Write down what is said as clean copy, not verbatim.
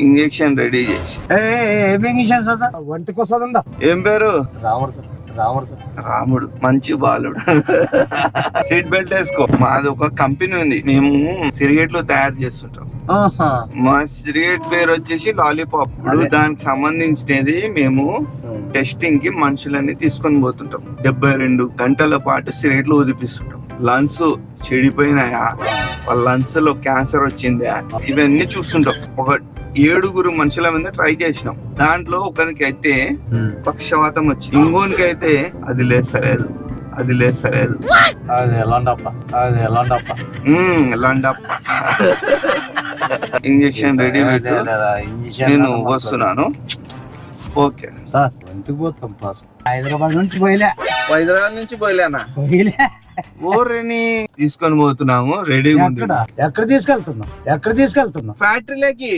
Injection ready చేసి. ఒంటికి వస్తుందా? ఏం పేరు? రాముడు సార్. రాముడు సార్. రాముడు మంచి బాలుడు. సీట్ బెల్ట్ వేసుకో. మాది ఒక కంపెనీ ఉంది, మేము సిగరెట్లు తయారు చేస్తుంటాం. మా సిగరెట్ పేరు వచ్చేసి లాలీపాప్. దానికి సంబంధించినది మేము టెస్టింగ్ కి మనుషులన్నీ తీసుకొని పోతుంటాం. 72 గంటల పాటు సిగరెట్లు ఊదిపిస్తుంటాం. లంగ్స్ చెడిపోయినాయా, వాళ్ళ లంగ్స్ లో క్యాన్సర్ వచ్చిందా, ఇవన్నీ చూస్తుంటాం. ఒక 7 మనుషుల మీద ట్రై చేసినాం. దాంట్లో ఒకరికి అయితే పక్షవాతం వచ్చి, ఇంకోనికి అయితే అది లేస్తలేదు. ఇంజెక్షన్ రెడీ పెట్టు, నేను వస్తున్నాను. ఓకే సార్, ఒంటికి పోతాం. హైదరాబాద్ నుంచి పోయిలేనా? ఓరేని తీసుకొని పోతున్నాము. రెడీ ఎక్కడ తీసుకెళ్తున్నాం? ఫ్యాక్టరీలోకి.